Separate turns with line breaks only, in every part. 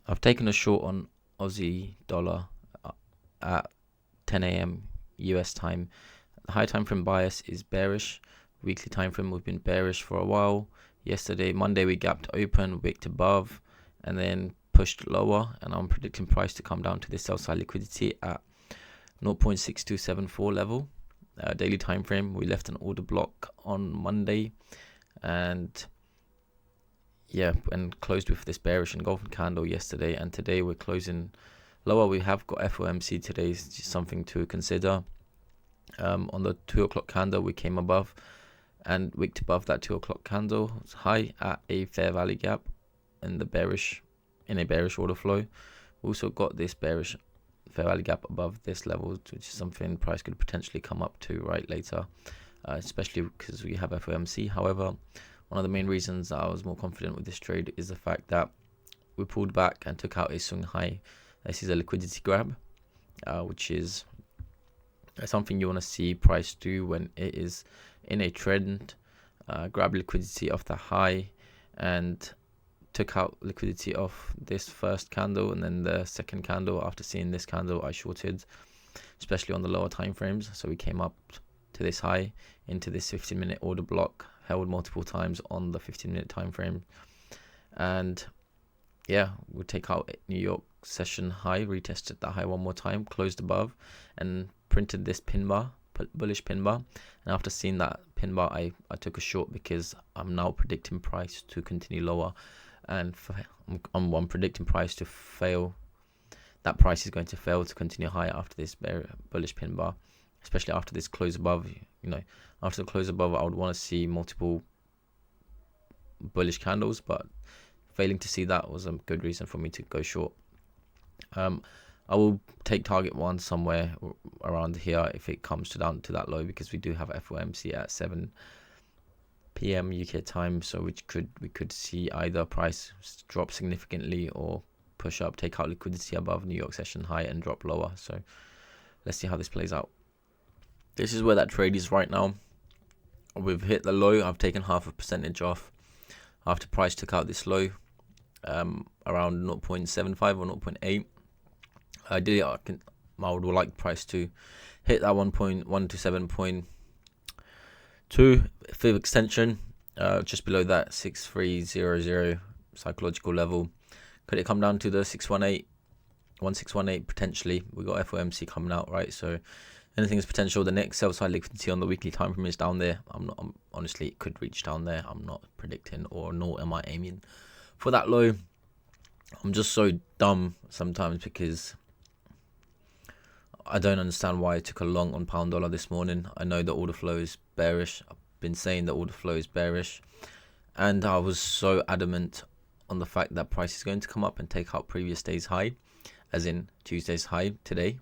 I've taken a short on Aussie dollar at 10 a.m. US time. The high time frame bias is bearish. Weekly time frame we've been bearish for a while. Monday we gapped open, wicked above, and then pushed lower. And I'm predicting price to come down to the sell side liquidity at 0.6274 level. Daily time frame we left an order block on Monday, and closed with this bearish engulfing candle yesterday, and today we're closing lower. We have got FOMC today, is just something to consider. On the 2 o'clock candle we came above and wicked above that 2 o'clock candle high at a fair value gap in a bearish order flow. We also got this bearish fair value gap above this level, which is something price could potentially come up to right later, especially because we have FOMC. However, one of the main reasons I was more confident with this trade is the fact that we pulled back and took out a swing high. This is a liquidity grab, which is something you want to see price do when it is in a trend. Grab liquidity off the high and took out liquidity off this first candle, and then the second candle. After seeing this candle, I shorted, especially on the lower time frames. So we came up to this high into this 15-minute order block, held multiple times on the 15-minute time frame, and we'll take out New York session high, retested that high one more time, closed above, and printed this pin bar, bullish pin bar. And after seeing that pin bar, I took a short because I'm now predicting price to continue lower, and I'm predicting price to fail. That price is going to fail to continue higher after this bullish pin bar, especially after this close above. After the close above, I would want to see multiple bullish candles, but failing to see that was a good reason for me to go short. I will take target one somewhere around here if it comes down to that low, because we do have FOMC at 7 p.m. UK time, so we could see either price drop significantly or push up, take out liquidity above New York session high and drop lower. So let's see how this plays out. This is where that trade is right now. We've hit the low. I've taken 0.5% off after price took out this low, around 0.75 or 0.8. Ideally, I would like price to hit that 1.1 to 7.2 fib extension, just below that 6300 psychological level. Could it come down to the 1618 potentially? We got FOMC coming out, right? So anything is potential. The next sell side liquidity on the weekly time frame is down there. Honestly, it could reach down there. I'm not predicting, or nor am I aiming for that low. I'm just so dumb sometimes because I don't understand why I took a long on pound dollar this morning. I know the order flow is bearish. I've been saying the order flow is bearish, and I was so adamant on the fact that price is going to come up and take out previous day's high, as in Tuesday's high today,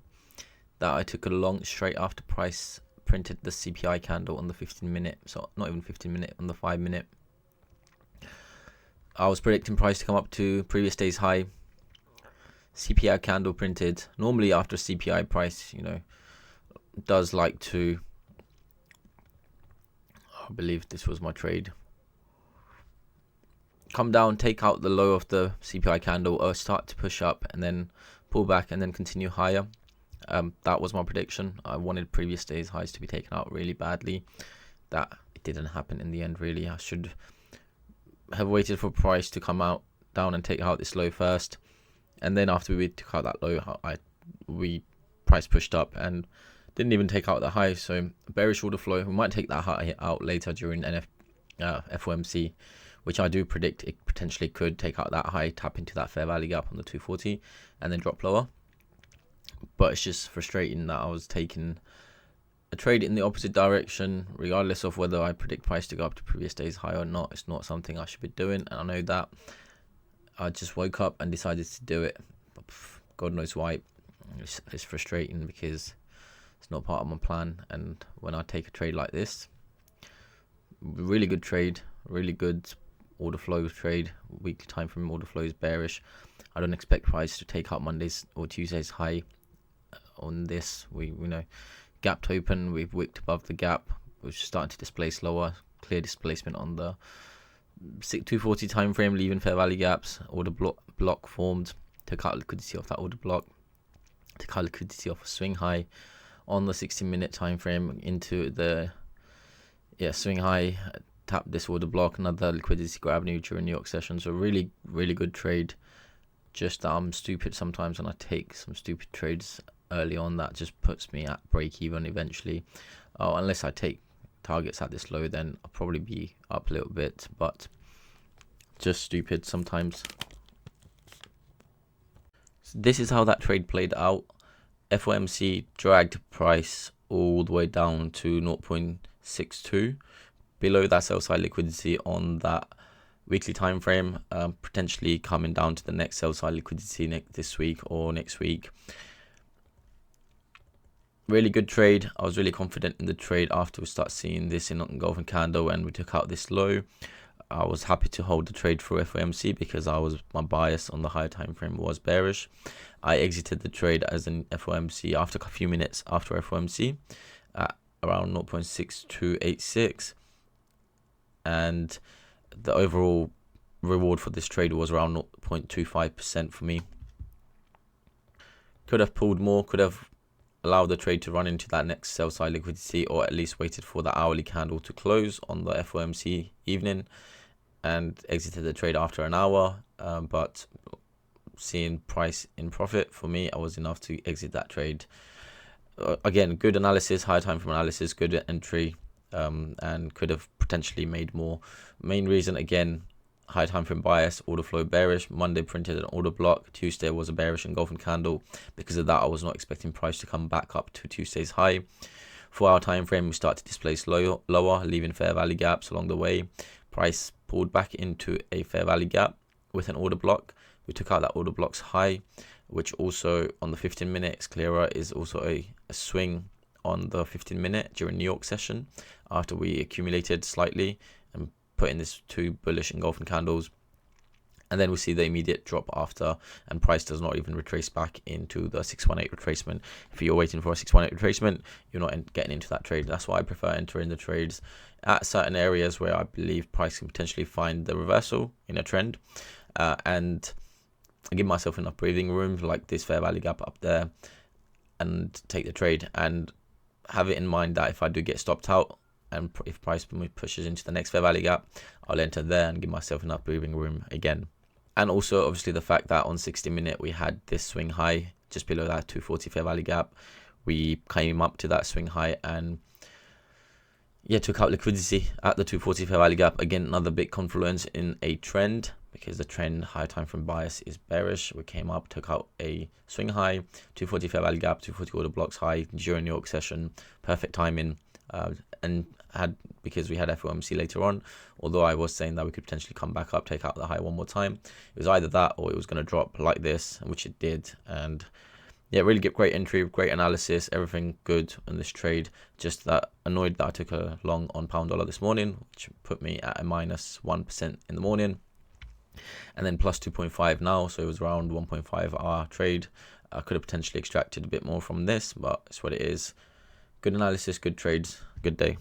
that I took a long straight after price printed the CPI candle on the 15-minute, so not even 15-minute, on the 5-minute. I was predicting price to come up to previous day's high. CPI candle printed. Normally after CPI price, does like to, I believe this was my trade, come down, take out the low of the CPI candle, or start to push up and then pull back and then continue higher. That was my prediction. I wanted previous day's highs to be taken out really badly. That it didn't happen in the end, really. I should have waited for price to come out down and take out this low first, and then after we took out that low, price pushed up and didn't even take out the high. So bearish order flow. We might take that high out later during FOMC, which I do predict it potentially could take out that high, tap into that fair value gap on the 240, and then drop lower. But it's just frustrating that I was taking a trade in the opposite direction, regardless of whether I predict price to go up to previous day's high or not. It's not something I should be doing, and I know that. I just woke up and decided to do it. God knows why. It's frustrating because it's not part of my plan. And when I take a trade like this, really good trade, really good order flow trade, weekly time frame order flow is bearish. I don't expect price to take out Monday's or Tuesday's high on this. We gapped open, we've wicked above the gap, we're starting to displace lower, clear displacement on the 240 time frame, leaving fair value gaps. Order block formed took out liquidity off that order block, took out liquidity off a swing high on the 60-minute time frame into the swing high, tapped this order block, another liquidity grab during New York session. So really good trade. Just that I'm stupid sometimes, and I take some stupid trades early on that just puts me at break even eventually. Unless I take targets at this low, then I'll probably be up a little bit, but just stupid sometimes. So this is how that trade played out. FOMC dragged price all the way down to 0.62, below that sell side liquidity on that weekly time frame, potentially coming down to the next sell side liquidity this week or next week. Really good trade. I was really confident in the trade after we start seeing this in engulfing candle, and we took out this low. I was happy to hold the trade through FOMC because my bias on the higher time frame was bearish. I exited the trade as an FOMC after a few minutes after FOMC at around 0.6286, and the overall reward for this trade was around 0.25% for me. Could have pulled more, could have allowed the trade to run into that next sell side liquidity, or at least waited for the hourly candle to close on the FOMC evening and exited the trade after an hour. But seeing price in profit, for me, I was enough to exit that trade. Again, good analysis, high time frame analysis, good entry, and could have potentially made more. Main reason, again, high time frame bias, order flow bearish. Monday printed an order block. Tuesday was a bearish engulfing candle. Because of that, I was not expecting price to come back up to Tuesday's high. 4 hour time frame, we start to displace lower, leaving fair value gaps along the way. Price pulled back into a fair value gap with an order block. We took out that order block's high, which also on the 15-minute is clearer, is also a swing on the 15-minute during New York session after we accumulated slightly and put in this 2 bullish engulfing candles. And then we see the immediate drop after, and price does not even retrace back into the 618 retracement. If you're waiting for a 618 retracement, you're not getting into that trade. That's why I prefer entering the trades at certain areas where I believe price can potentially find the reversal in a trend, and I give myself enough breathing room, like this fair value gap up there, and take the trade, and have it in mind that if I do get stopped out and if price pushes into the next fair value gap, I'll enter there and give myself enough breathing room again. And also obviously the fact that on 60-minute we had this swing high just below that 240 fair value gap. We came up to that swing high and took out liquidity at the 240 fair value gap. Again, another big confluence in a trend, because the trend high time frame bias is bearish. We came up, took out a swing high, 240 fair value gap, 240 order blocks high during New York session. Perfect timing, and because we had FOMC later on, although I was saying that we could potentially come back up, take out the high one more time. It was either that or it was going to drop like this, which it did. And yeah, really great entry, great analysis, everything good in this trade. Just that annoyed that I took a long on pound dollar this morning, which put me at a -1% in the morning, and then plus 2.5 now, so it was around 1.5 hour trade. I could have potentially extracted a bit more from this, but it's what it is. Good analysis, good trades, good day.